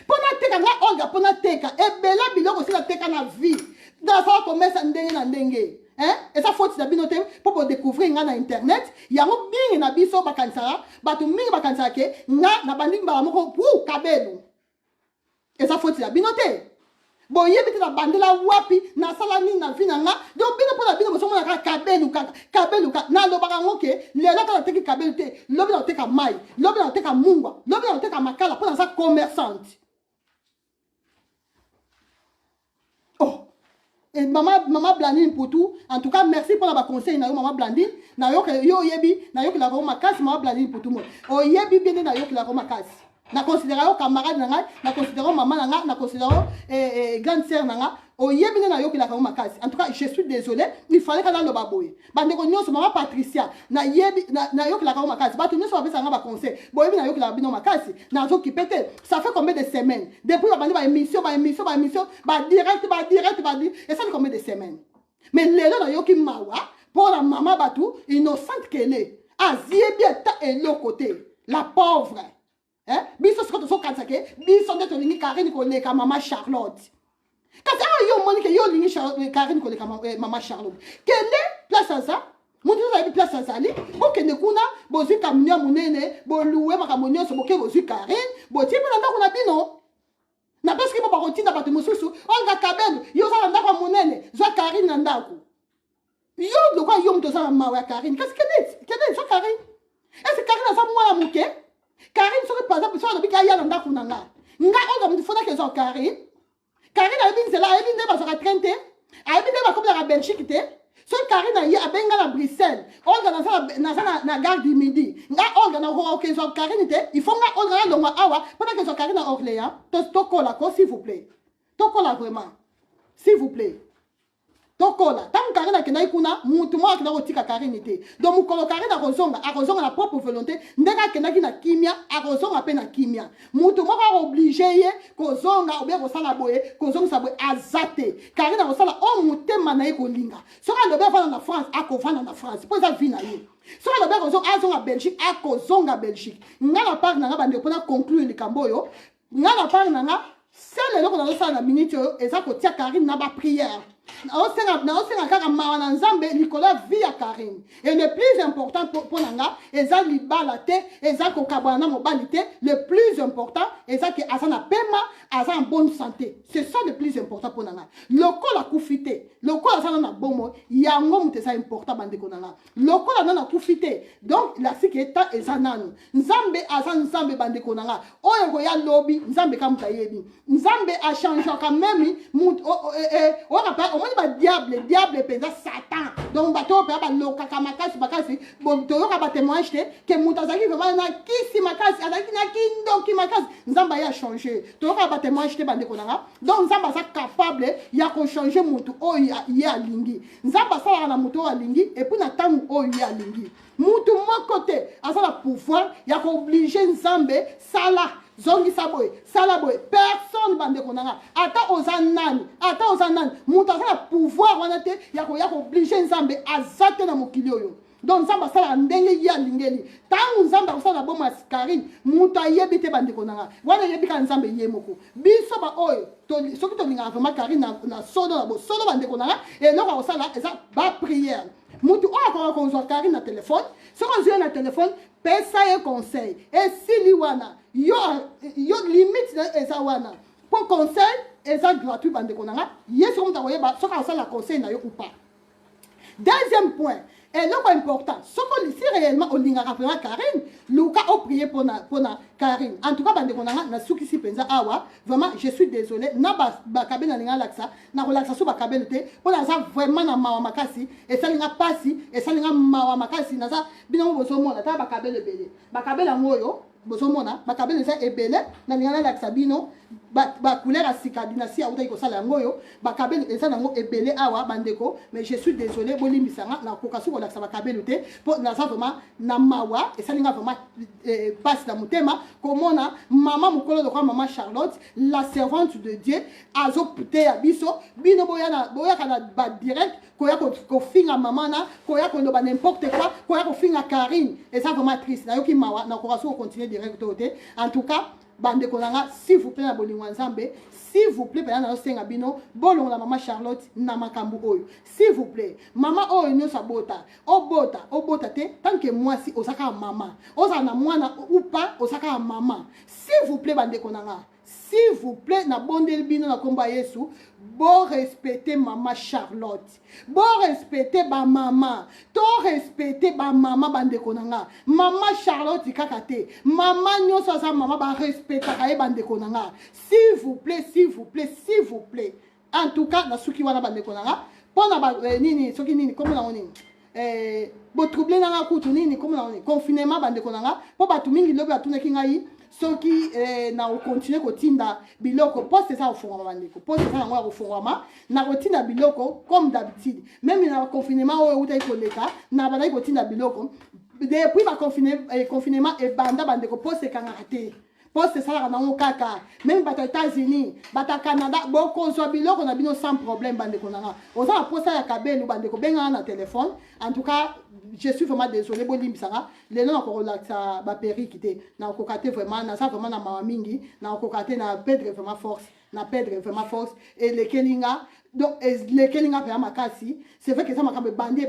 pona te ka nga olga pona te ka e bela biloko sila te ka na vie dans ça commerce ndenge na ndenge. Et ça faut que tu pour découvrir na internet yango mingi na biso bakansara bato mingi bakansara ke na banding ba moko pour kabelu et ça faut que tu binote boye bité na bandela wapi na sala ni na vina nga donc bino pour la bino so mona kabelu kaka na lo baka ngoke lelo ka teki kabelu te lobi na teka mai lobi na teka mungwa lobi na teka makala pour ça commerçante. Et maman Blandine pour tout. En tout cas, merci pour la conseil na maman Blandine. Na yo yebi na yo ki la roma kasi maman Blandine pour tout monde. O yebi bien na yo ki la roma kasi. Na considérer camarade na nga, na considérer maman na nga, na considérer grande sœur na nga. O yebi na yo ki la roma kasi. En tout cas, je suis désolé, il fallait que dans le baboye. Bande ko nyonso maman Patricia na yebi na yo ki la roma kasi. Ba to nyonso ba nga ba conseil. Bo yebi na yo ki la bino makasi. Na zo ki pété. Ça fait combien de semaines? Depuis la bande ba émission, ba direct. Et ça fait combien de semaines? Mais lelo na yo ki mawa pour la maman batou innocente qu'elle est. Aziebi ta et l'autre côté. La pauvre. Biso skoto so kansake, biso ndeto lingi Karine ko leka maman Charlotte. Kasi yo moni ke yo lingi Karine ko leka maman Charlotte. Kende place à ça? Mon Dieu, ça place à ça. Bo kende kuna bozi camion munene, bo louer makamonyo so boke bozi Karine, bo ti pe ndako na bino. Na parce que bo bakotinda bato mosusu, onga kabelu, yo za ndako munene, zo Karine na ndako. Yo lokwa yo mto za mawa Karine. Kasi kende so Karine. Est-ce que Karine a sa mwa muke? Karine soki par exemple so na bika ya na ndako na nga. Nga onga mtu fona ke zo Karine. Karine a bin zela, a bin de ba so ka trente. A bin de ba ko la Belgique te. So Karine a ya benga na Bruxelles. Onga na gare du Midi. Nga onga na ko ke zo Karine te. Il faut nga onga na longwa awa pendant que zo Karine à Orléans. To kola ko s'il vous plaît. To kola vraiment. S'il vous plaît. Tokola, tant Karine akena kuna, mutu mo akena kotika Karine te. Donc mukolo Karine akozonga na propre volonté, ndeka akena ki na kimia, akozonga pe na kimia. Mutu mo ka obligé ye kozonga ou bien kosala boye, kozonga sa boye azate. Karine akosala o mutema na ye kolinga. Soka lobe vana na France, akovana na France. Po za vie na ye. Soka lobe kozonga azonga Belgique, akozonga Belgique. Ngala part na nga bande pona conclure likambo yo. Ngala part na nga, c'est le loko na sala na minute yo, eza ko tia Karine na ba prière. naosenga kaka mawa na nzambe likolo vie ya Karine. Et le plus important pour nanga eza libala te, eza kokabwana na mobali te. Le plus important eza ke asa na pema, asa en bonne santé. C'est ça le plus important pour nanga. Lokola kufite, lokola asa na bomo, yango mutesa important bandeko nanga. Lokola na kufite. Donc la siketa eza nanu. Nzambe asa nzambe bandeko nanga. Oyo ko ya lobby, nzambe kamuta yebi. Nzambe a changé quand même on rappelle au moins ba diable penza Satan. Donc bato pe ba lokaka makasi bakasi bon to yoka ba témoignage que mutazaki vraiment na kisi makasi azaki na kindo ki makasi nzamba ya changer. To yoka ba témoignage bandeko nanga. Donc nzamba sa capable ya ko changer mutu o ya lingi. Nzamba sa na mutu o lingi et puis na tangu o ya lingi. Mutu mokote asa la pouvoir ya ko obliger nzambe sala zongi saboy salaboy personne bande konanga ata ozanani mutu azala pouvoir wana te ya ko obliger nzambe azate na mokili oyo. Donc nzambe asala ndenge ya lingeli tangu nzambe asala boma Karine mutu ayebi te bande konanga wana yebi ka nzambe ye moko biso ba oyo soki to linga vraiment Karine na solo bande konanga et loko osala eza ba prière mutu oyo akoka kozwa Karine na téléphone soki ozwi na téléphone pesa ye conseil et si liwana yo limite eza wana pour conseil eza gratuit bande konanga yesu ko mutako yeba soki osala conseil na yo ou pas. Deuxième point et l'autre important si réellement on linga vraiment Karine luka o prier pour na Karine en tout cas bande konanga na suki si penza awa vraiment je suis désolé na ba kabela linga laksa na relaxa so ba kabela te pour na za vraiment na mawa makasi et ça linga pasi et ça linga mawa makasi na za bino bozo mona ta ba kabela belé ba kabela ngoyo bozo mona ba kabela za ebele na linga laksa bino ba couleur a sika dynastie auta ko sala ngoyo ba kabela eza nango ebele awa bandeko mais je suis désolé bolimbisanga na kokasu ko laksa ba kabela te pour na za vraiment na mawa et ça linga vraiment passe la mutema komona mama mukolo de maman Charlotte la servante de Dieu azo puté ya biso bino boya kana ba direct koya ko finga mama na koya ko loba n'importe quoi koya ko finga Karine et ça vraiment triste na yoki mawa na kokasu ko continuer direct côté en tout cas bande konanga s'il vous plaît na bolingwa nzambe s'il vous plaît pena na senga bino bolongo la maman Charlotte na makambu oyo s'il vous plaît maman oyo nyosa obota te tant que moi si osaka maman oza na mwana ou pas osaka maman s'il vous plaît bande konanga s'il vous plaît na bondel bino na komba Yesu bon respecter maman Charlotte bon respecter ba maman to respecter ba maman bande konanga maman Charlotte kakate maman nyoso sa maman ba respecter ka e bande konanga s'il vous plaît en tout cas na suki wana bande konanga pona ba nini soki nini comme na oni bo trouble na kutu nini comme na oni confinement bande konanga po ba tumingi lobi atuneki ngai soki na continuer kotinda biloko poste ça ofungwa bandeko poste ça yango ya kofungwama na kotinda biloko comme d'habitude même na confinement oyo utai koleka na bandai kotinda biloko depuis ba confinement et banda bandeko poste kangaka te poste ça na kaka même bata États-Unis bata Canada boko zo biloko na bino sans problème bandeko nanga oza poste ya kabelu bandeko benga na téléphone en tout cas je suis vraiment désolé bolimbisanga les non encore là ça ba periki te na kokate vraiment na ça vraiment na mawa mingi na kokate na perdre vraiment force et les kelinga donc les kelinga pa makasi c'est vrai que ça makabe bandi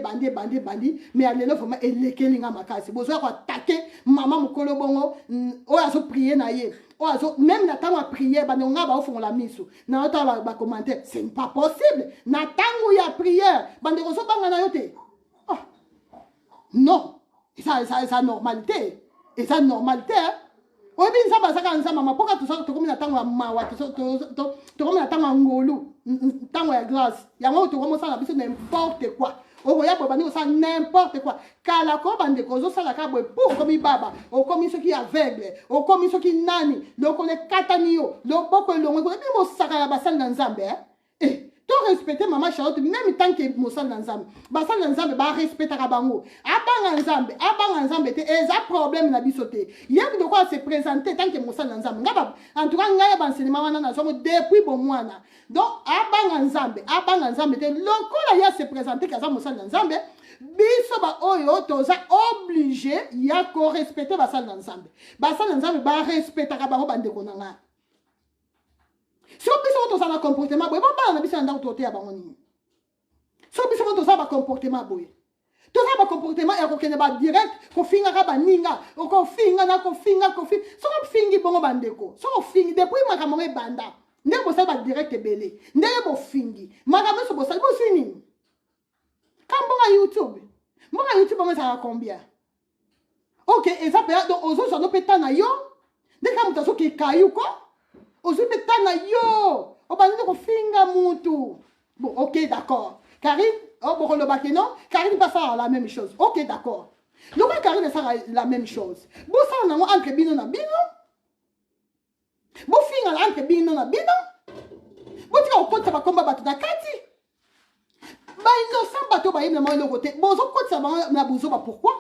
mais alelo vraiment les kelinga makasi bozo ko attaquer maman mukolo bongo o azo prier na ye o azo même na tango prier bande nga ba ofongola miso na ota ba commentaire c'est pas possible na tango ya prière bande ko so banga na yote non ça normalité et ça normalité obi nzamba saka nzamba mapoka to komi na tango mawa to komi na tango ngolu tango ya grâce yango to komo sala biso n'importe quoi oya bo bandi ko sala n'importe quoi kala ko bande ko zo sala ka bo pour komi baba o komi soki aveugle o komi soki nani donc on est kataniyo donc boko longo ko bi mo saka ya basal na nzambe to respecter maman Charlotte même tant que mosal na nzambe basal na nzambe ba respecter ka bango abanga nzambe te eza problème na biso te yaki de quoi se présenter tant que mosal na nzambe ngaba en tout cas ngaya ba enseignement wana na somo depuis bon mwana donc abanga nzambe te lokola ya se présenter ka za mosal na nzambe biso ba oyo toza obligé ya ko respecter basal na nzambe ba respecter ka bango bande konanga. Si on peut se comportement, bon, on va biso ndako tote ya bango nini. So biso mo toza ba comportement boye. Toza ba comportement ya kokende ba direct ko finga ka baninga, ko finga na ko finga. So ko fingi bongo bandeko. So ko fingi depuis makambo e banda. Ndenge bo sa ba direct ebele. Ndenge bo fingi. Makambo so bo sa bo sini. Kambonga YouTube. Mbonga YouTube mo sa combien? OK, et ça peut donc ozo so no peta na yo. Ndeka mutazo ki kayu ko. Ozo peta na yo. Obandi ko finga mutu. Bon, OK, d'accord. Karine, oh, bon, le bac, non? Karine va faire la même chose. OK, d'accord. Donc, Karine va faire la même chose. Bon, ça, on a entre bino na bino. Bon, fin entre bino na bino. Bon, tu vas au compte, ça va combat battre na kati. Bah, innocent bateau, bah, il y a le côté. Bon, au compte, ça va na bouzo, bah, pourquoi?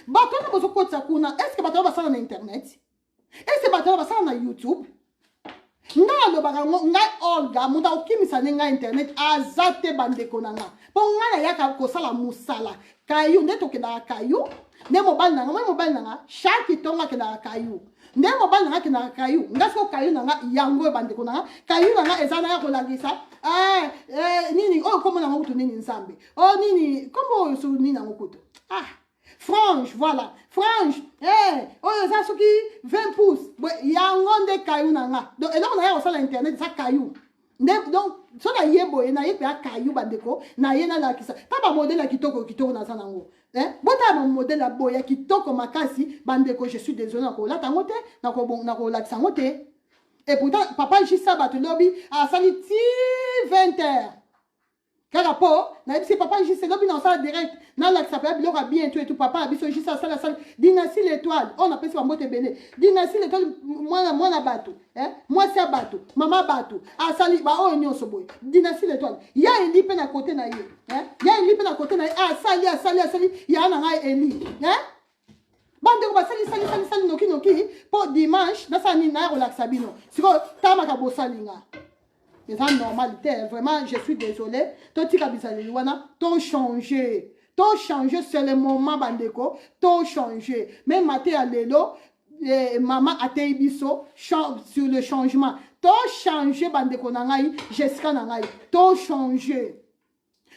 Bateau, na bouzo, compte, ça kuna. Est-ce que bateau va ça na Internet? Est-ce que bateau va ça na YouTube? Nga lo baka nga Olga muda okimisa nga internet azate bandeko nanga po nga na yaka ko sala musala kayu ndeto ke na kayu ne mobile nanga chaque tonga ke na kayu ne mobile nanga ke na kayu ngasko kayu nanga yango bandeko nanga kayu nanga ezana ya kolagisa nini oh komo nanga kutu nini nsambe oh nini komo su nini nanga kutu frange, voilà. Frange. Oh, ça, ce qui 20 pouces. Il y a un grand de cailloux. Donc, et là, on a sur l'internet, ça caillou. Donc, so na yebo, na yebo ya caillou bandeko, na yena la kisa. Pas modèle la kitoko na sanango. Bota mon modèle la boya kitoko makasi bandeko, je suis désolé nako la tangote, nako la kisangote. Et pourtant, papa Jissa bat lobby a sali 20h. Car rapport, si papa J c'est lobby dans ça direct, dans la s'appelle l'aura bien et tout papa abiso J ça la salle dynastie l'étoile, on appelle ça mot belé. Dynastie l'étoile moi na bateau, moi c'est bateau, maman bateau. Ah sali ba oh nyon so boy. Dynastie l'étoile. Il y a Eli pen à côté na yé, il y a Eli pen à côté na ah sali, il y a na Eli, bande ko sali noki pour dimanche na sa ni na relaxa bino. Siko tama ka bo salinga. C'est ça normalité, vraiment, je suis désolée. Toi, tu as changé. T'as changé, c'est le moment, bandeko. T'as changé. Même maté à l'élo, maman a été biso sur le changement. T'as changé, bandeko nangai, Jessica nangai. T'as changé.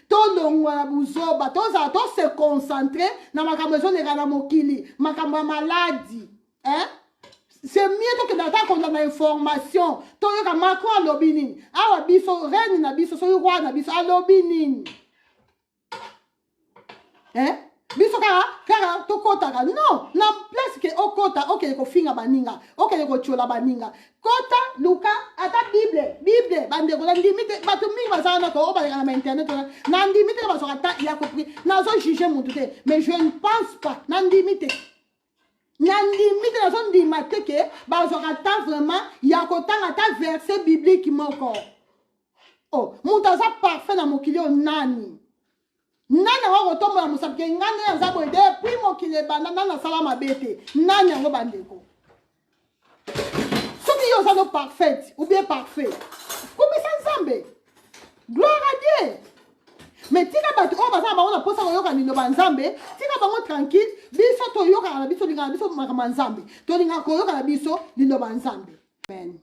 T'as longwa buzoba. T'as se concentrer dans ma maison de Ganamokili, ma maladie. Hein? C'est mieux que d'attendre qu'on a l'information. Toi, tu as Macron à l'obinin. Ah, biso, reine na biso, so roi na biso à l'obinin. Biso kara, to kota ka. Non, na place que o kota, ok, ko finga baninga, ok, ko chola baninga. Kota, Luka, ata Bible, bande ko la limite, batu mi basana ko, ba na internet, na limite ba so ata ya compris. Na so juger mon tout, mais je ne pense pas, na limite. Limite la zone d'imate que bazorata vraiment yakotanga ta verset biblique moko. Oh, mutaza parfait na mokili nani. Nani wa kotomba musabke ngane ya zabo depuis mokili banda na salama bete. Nani ngo bandeko. Soki yo zano parfait ou bien parfait. Komisa nzambe. Gloire à Dieu. Mais tika bato o baza ba ona posa ko yoka ni no banzambe tika bango tranquille biso to yoka na biso linga biso makama nzambe to linga ko yoka na biso lilo banzambe amen.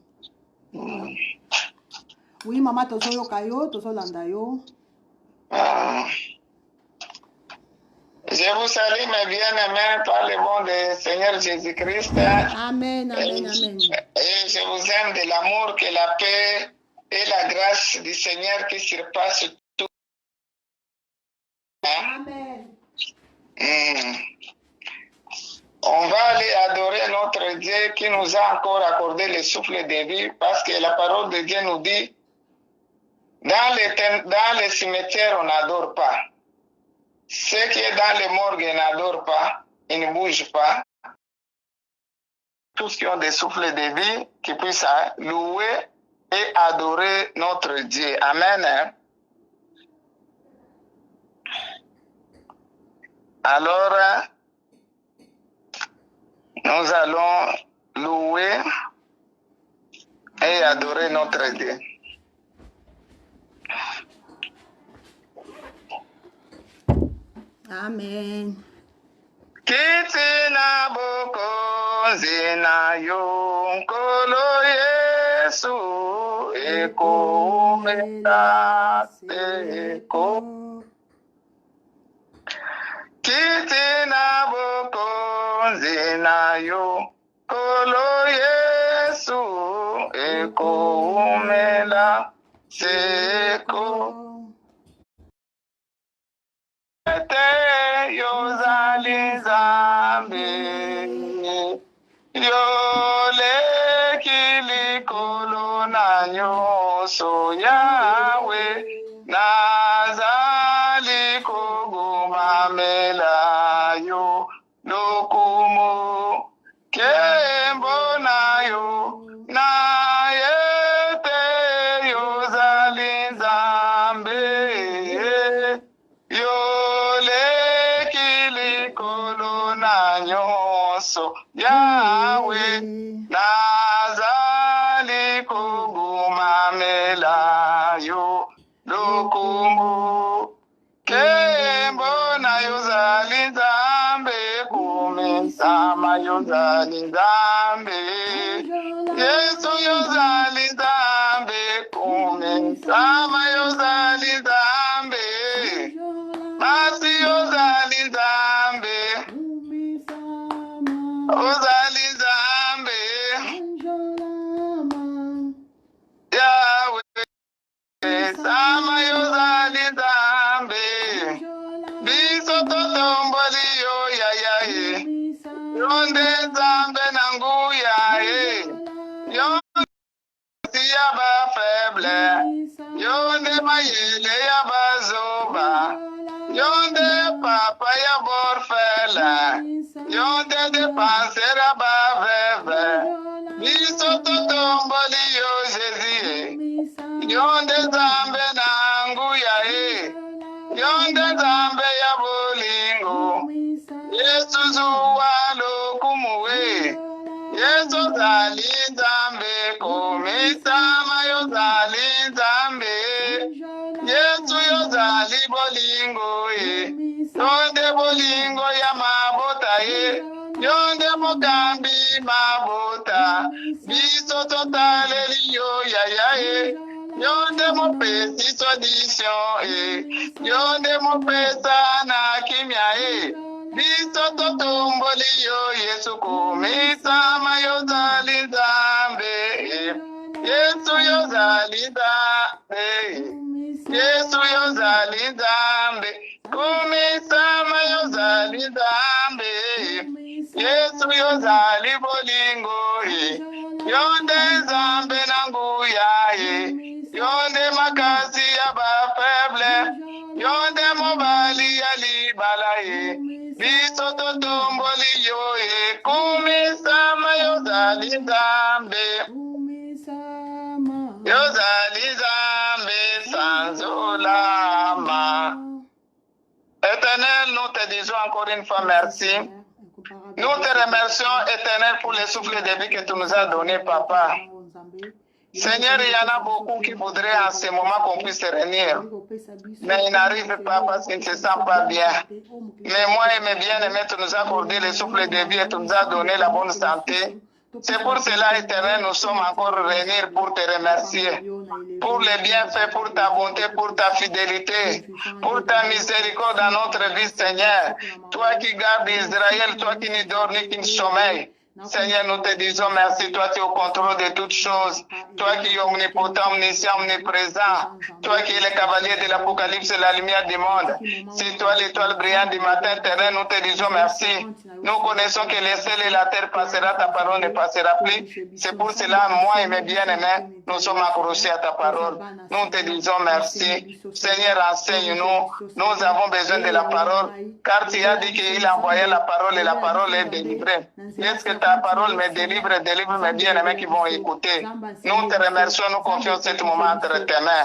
Oui mama to so yoka yo to so landa yo. Je vous salue mes bien-aimés par le nom du Seigneur Jésus-Christ. Amen, amen, amen. Et je vous aime de l'amour, que la paix et la grâce du Seigneur qui surpasse tout. Amen. On va aller adorer notre Dieu qui nous a encore accordé le souffle de vie, parce que la parole de Dieu nous dit, dans les cimetières, on n'adore pas. Ceux qui sont dans les morgues n'adorent pas, ils ne bougent pas. Tous qui ont des souffles de vie, qui puissent louer et adorer notre Dieu. Amen. Alors, nous allons louer et adorer notre Dieu. Amen. Kitina boko zina yo nkolo Yesu ekomela seko. Kiti na bokonzi na yo, kolo Yesu ekomela seko. Te yozali nzambe, yoleki likolo na nyonso Yawe, nazali kogumamela yo lokumu kembo na yo, na yete yozali nzambe, yoleki likolo na nyonso Yawe, nazali kogumamela yo lokumu kembo na yozali nzambe, kumisama yozali nzambe, Yesu yozali nzambe, kumisama yozali nzambe, masi yozali nzambe, ozali nzambe, Yawe sama yozali nzambe, biso totomboli yo yayaye, yonde nzambe na nguya ye, yonde ya ba faible, yonde mayele ya bazoba, yonde papa ya borfela, yonde depensera ba veve, biso totomboli yo Jésus, yonde nzambe na nguya ye, yonde nzambe ya bolingo, Yesu zuwa lokumuwe, Yesu zali nzambe, komisama yo zali nzambe, Yesu yo zali bolingo ye, yonde bolingo ya mabota ye, yonde mokambi mabota, biso totaleli yo yaya ye, yonde mopesi solution ye, yonde mopesa na kimia ye, biso totomboli yo Yesu, kumisama yo zali nzambe, Yesu yo zali nzambe, Yesu yo zali nzambe, kumisama yo zali nzambe, Yesu yo zali bolingo ye, yonde nzambe na nguya ye, yonde makasi ya ba faible, yonde mobali ya libala ye, biso totomboli yo ye, kumisama yo zali nzambe, yo zali nzambe sans olama. Éternel, nous te disons encore une fois merci. Nous te remercions, Éternel, pour le souffle de vie que tu nous as donné, Papa. Seigneur, il y en a beaucoup qui voudraient en ce moment qu'on puisse se réunir, mais ils n'arrivent pas parce qu'ils ne se sentent pas bien. Mais moi et mes bien-aimés, tu nous as accordé le souffle de vie et tu nous as donné la bonne santé. C'est pour cela, Éternel, nous sommes encore réunis pour te remercier, pour les bienfaits, pour ta bonté, pour ta fidélité, pour ta miséricorde dans notre vie, Seigneur. Toi qui gardes Israël, toi qui n'y dors ni qui ne sommeille. Seigneur, nous te disons merci. Toi, tu es au contrôle de toutes choses. Toi qui es omnipotent, omniscient, omniprésent. Toi qui es le cavalier de l'Apocalypse et la lumière du monde. C'est toi l'étoile brillante du matin terrain. Nous te disons merci. Nous connaissons que le ciel et la terre passera, ta parole ne passera plus. C'est pour cela, moi et mes bien-aimés, nous sommes accrochés à ta parole. Nous te disons merci. Seigneur, enseigne-nous. Nous avons besoin de la parole, car tu as dit qu'il a envoyé la parole et la parole est délivrée. Est-ce que ta parole me délivre mes bien-aimés qui vont écouter? Nous te remercions, nous confions ce moment entre tes mains.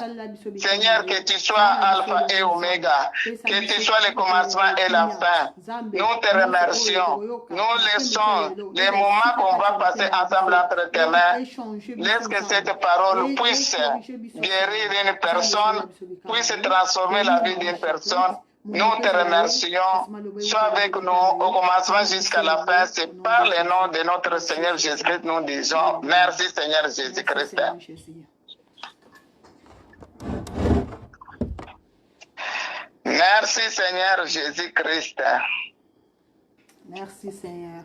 Seigneur, que tu sois Alpha et Oméga, que tu sois le commencement et la fin. Nous te remercions. Nous laissons les moments qu'on va passer ensemble entre tes mains. Laisse que cette parole puisse guérir une personne, puisse transformer la vie d'une personne. Nous te remercions. Sois avec nous au commencement jusqu'à la fin. C'est par le nom de notre Seigneur Jésus-Christ nous disons merci Seigneur Jésus-Christ. Merci Seigneur Jésus-Christ. Merci Seigneur.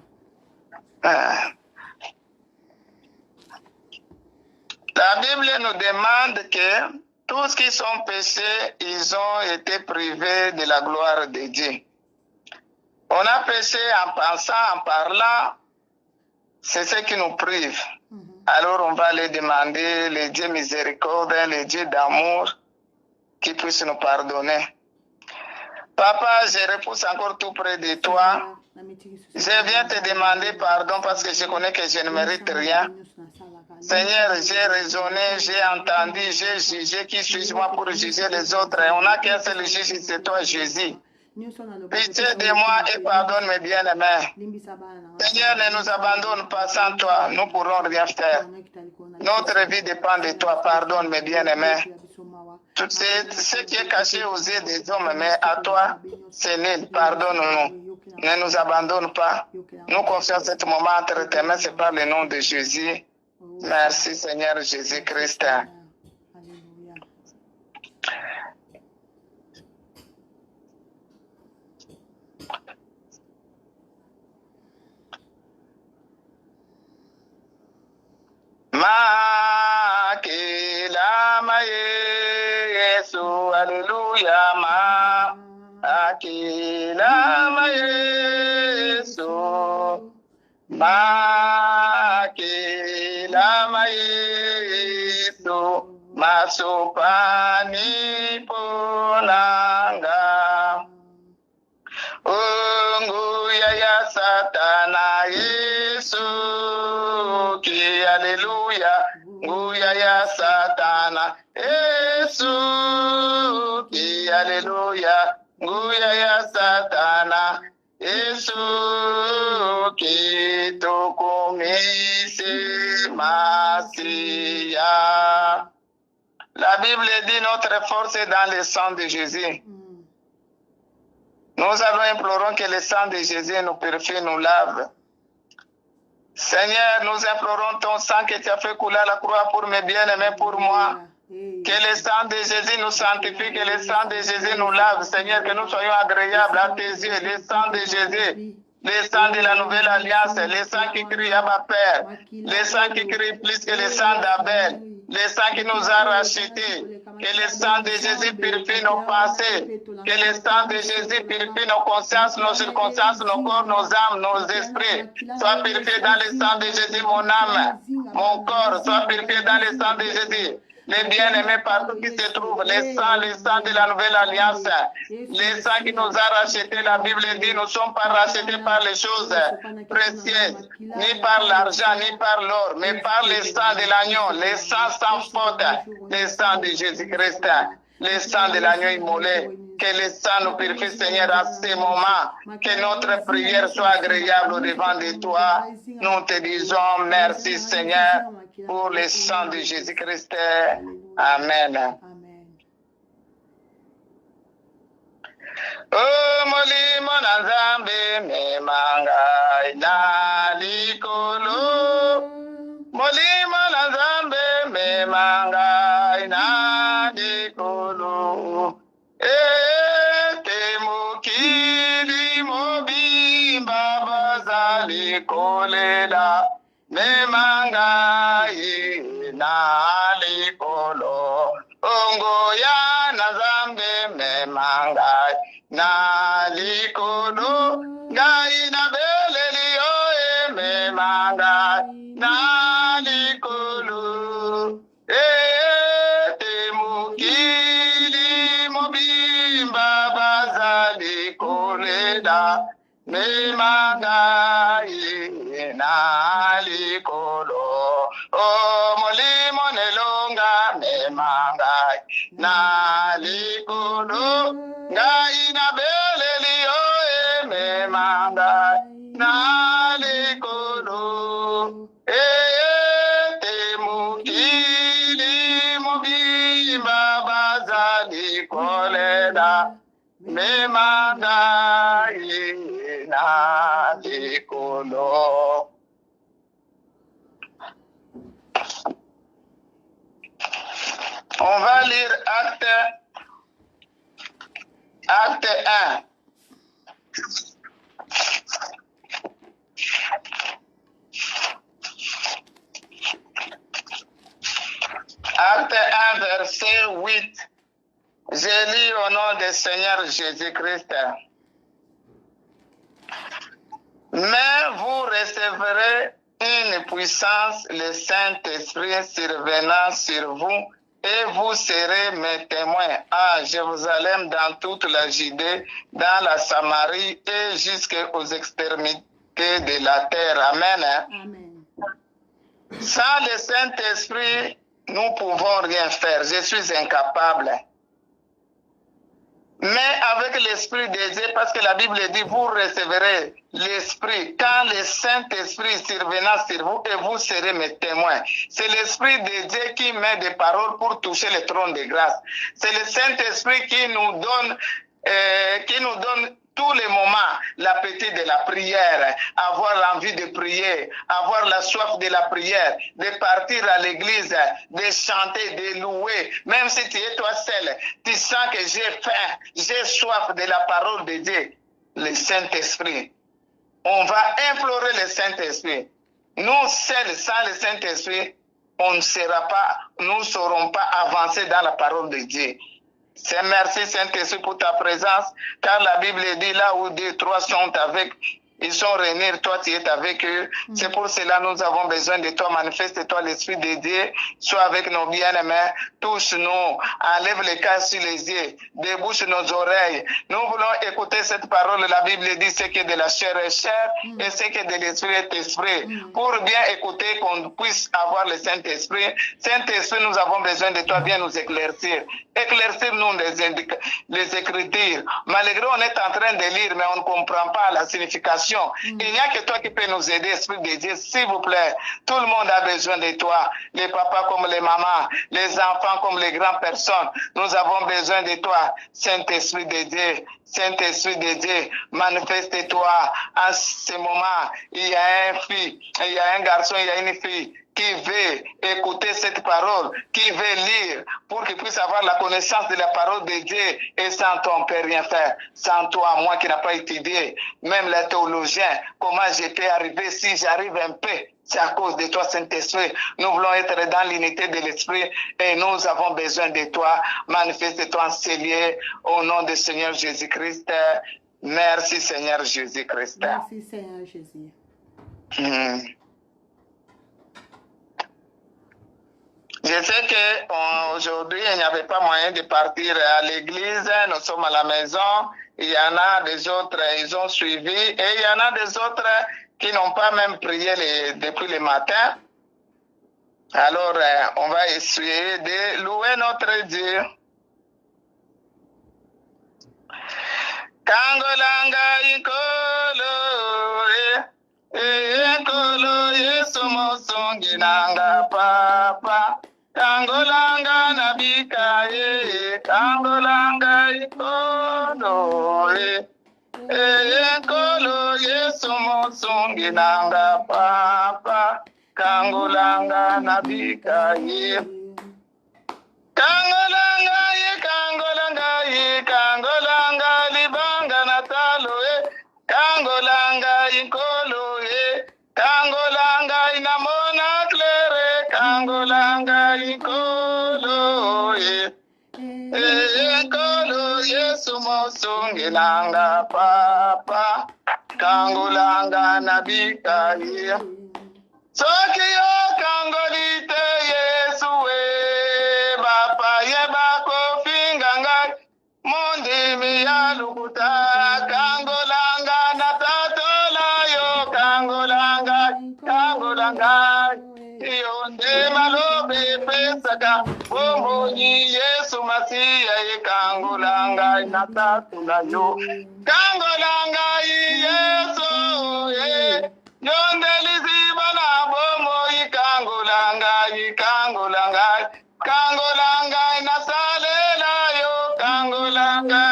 La Bible nous demande que tous qui sont péchés, ils ont été privés de la gloire de Dieu. On a péché en pensant, en parlant, c'est ce qui nous prive. Alors on va les demander, les dieux miséricordieux, les dieux d'amour, qui puissent nous pardonner. Papa, je repousse encore tout près de toi. Je viens te demander pardon parce que je connais que je ne mérite rien. Seigneur, j'ai raisonné, j'ai entendu, j'ai jugé. Qui suis-je moi pour juger les autres? On n'a qu'un seul juge, c'est toi, Jésus. Pitié de moi et pardonne mes bien-aimés. Seigneur, ne nous abandonne pas, sans toi, nous ne pourrons rien faire. Notre vie dépend de toi, pardonne mes bien-aimés. Tout ce qui est caché aux yeux des hommes, mais à toi, c'est nul, pardonne-nous. Ne nous abandonne pas. Nous confions ce moment entre tes mains, c'est par le nom de Jésus. Merci Seigneur Jésus-Christ. Makilama Yesu, Alléluia. Makilama Yesu, Makilama Yesu, Masupani Ponanga. Unguya ya Satana Yesu ki Alléluia. Nguya ya Satana Yesu ki Alléluia. Nguya ya Satana Yesu ki tukumisi Masia. La Bible dit notre force est dans le sang de Jésus. Nous allons implorons que le sang de Jésus nous purifie, nous lave. Seigneur, nous implorons ton sang que tu as fait couler à la croix pour mes bien-aimés, pour moi. Que le sang de Jésus nous sanctifie, que le sang de Jésus nous lave. Seigneur, que nous soyons agréables à tes yeux. Le sang de Jésus, le sang de la nouvelle alliance, le sang qui crie à ma Père, le sang qui crie plus que le sang d'Abel, le sang qui nous a rachetés. Que le sang de Jésus purifie nos pensées, que le sang de Jésus purifie nos consciences, nos circonstances, nos corps, nos âmes, nos esprits. Sois purifié dans le sang de Jésus, mon âme, mon corps, sois purifié dans le sang de Jésus. Les bien-aimés partout qui se trouvent, le sang de la nouvelle alliance, le sang qui nous a rachetés, la Bible dit, nous ne sommes pas rachetés par les choses précieuses, ni par l'argent, ni par l'or, mais par le sang de l'agneau, le sang sans faute, le sang de Jésus-Christ, le sang de l'agneau immolé. Que le sang nous purifie, Seigneur, à ce moment, que notre prière soit agréable au devant de toi. Nous te disons merci, Seigneur, pour le sang de Jésus-Christ. Amen. Oh, molimo na Nzambe memanga ina likolo. Molimo na Nzambe memanga ina likolo. Ete mukili mobimba bazali kolela. Memanga ina likolo. Ongo ya na Nzambe memanga na likolo. Ngai na beleli oe memanga na likolo. Ete mukili mobimba bazali kolela. Memanga ina likolo. O molimo nelonga memanga na likolo. Ngai na beleli oe memanga na likolo. Ete mukili mobimba bazali kolela. Memanga ina likolo. On va lire Acte Acte 1. Acte 1, verset 8. Je lis au nom du Seigneur Jésus-Christ. Mais vous recevrez une puissance, le Saint-Esprit survenant sur vous, et vous serez mes témoins à Jérusalem, dans toute la Judée, dans la Samarie et jusqu'aux extrémités de la terre. Amen. Amen. Sans le Saint-Esprit, nous ne pouvons rien faire. Je suis incapable. Mais avec l'Esprit de Dieu, parce que la Bible dit, vous recevrez l'Esprit quand le Saint-Esprit survenant sur vous et vous serez mes témoins. C'est l'Esprit de Dieu qui met des paroles pour toucher le trône de grâce. C'est le Saint-Esprit qui nous donne tous les moments l'appétit de la prière, avoir l'envie de prier, avoir la soif de la prière, de partir à l'église, de chanter, de louer. Même si tu es toi seul, tu sens que j'ai faim, j'ai soif de la parole de Dieu. Le Saint-Esprit. On va implorer le Saint-Esprit. Nous seuls, sans le Saint-Esprit, on ne saurons pas avancer dans la parole de Dieu. C'est merci Saint-Esprit pour ta présence, car la Bible dit là où 2, 3 sont avec, ils sont réunis, toi tu es avec eux. C'est pour cela nous avons besoin de toi. Manifeste-toi l'Esprit de Dieu, sois avec nos bien-aimés, touche-nous, enlève les cases sur les yeux, débouche nos oreilles. Nous voulons écouter cette parole. La Bible dit ce qui est de la chair est chair et ce qui est de l'esprit est esprit. Pour bien écouter, qu'on puisse avoir le Saint-Esprit. Saint-Esprit, nous avons besoin de toi, viens nous éclaircir. Éclaircir-nous les Écritures. Malgré on est en train de lire, mais on ne comprend pas la signification. Il n'y a que toi qui peux nous aider, Esprit de Dieu, s'il vous plaît. Tout le monde a besoin de toi. Les papas comme les mamans, les enfants comme les grandes personnes. Nous avons besoin de toi, Saint-Esprit de Dieu. Saint-Esprit de Dieu, manifeste-toi en ce moment. Il y a un fille, il y a un garçon, il y a une fille qui veut écouter cette parole, qui veut lire, pour qu'il puisse avoir la connaissance de la parole de Dieu. Et sans toi, on ne peut rien faire. Sans toi, moi qui n'ai pas étudié, même les théologiens, comment je peux arriver si j'arrive un peu? C'est à cause de toi, Saint-Esprit. Nous voulons être dans l'unité de l'Esprit et nous avons besoin de toi. Manifeste-toi en ces lieux au nom du Seigneur Jésus-Christ. Merci, Seigneur Jésus-Christ. Merci, Seigneur Jésus. Je sais qu'aujourd'hui, il n'y avait pas moyen de partir à l'église. Nous sommes à la maison. Il y en a des autres, ils ont suivi. Et il y en a des autres qui n'ont pas même prié depuis le matin. Alors, on va essayer de louer notre Dieu. Kangolanga inkolo, inkolo yesu mosongi nanga papa. Kangolanga nabika kangolanga inkolo, inkolo yesu mosongi nanga papa. Kangolanga nabika Kangolanga kangolanga libanga natalo kangolanga inkolo kangolanga inamona klere kangolanga inkolo inkolo yesu mosungi nanga papa kangolanga nabika Sokiyo kangolite Yesu bapa yebako finganga mundi miyalukuta kangolanga natatola yo kangolanga yonde malobe pesaka bomboni Yesu masiya kangolanga natatola yo kangolanga Yesu yonde lizibana bomo kangolanga nasalela yo kangolanga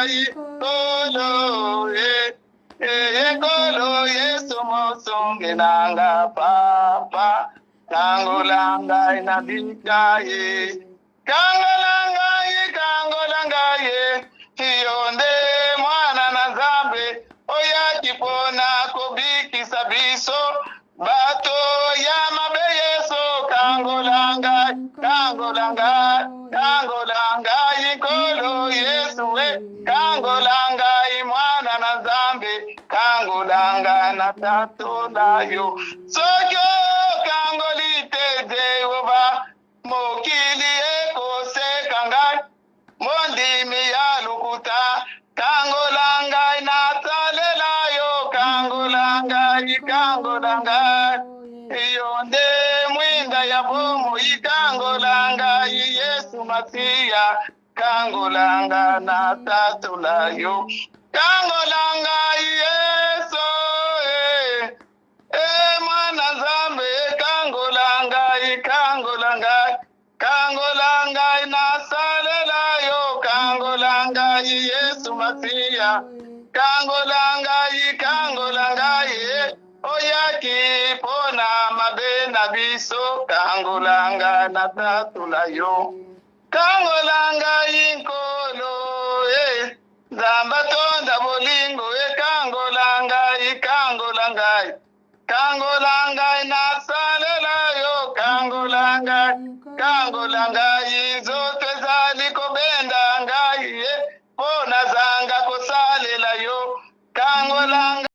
kolo Yesu mosonge nanga papa kangolanga inabika kangolanga yonde kangolanga inkolo Yesu we kangolanga imwana na zambi kangolanga na tatulayo sokyo kangolite Jehova mokili ekose kangai mondimi ya lukuta kangolanga inatalelayo kangolanga iyonde mwinda ya bomo ikangolanga Yesu Masia kangolanga na tatulayo kangolanga Yesu mwana zambe kangolanga inasalelayo kangolanga Yesu Masia kangolanga oyaki pona mabena biso kangolanga na tatulayo kangolanga inkolo zamba tonda bolingo kangolanga inasalelayo kangolanga izote zaliko benda ngai pona zanga kosalelayo kangolanga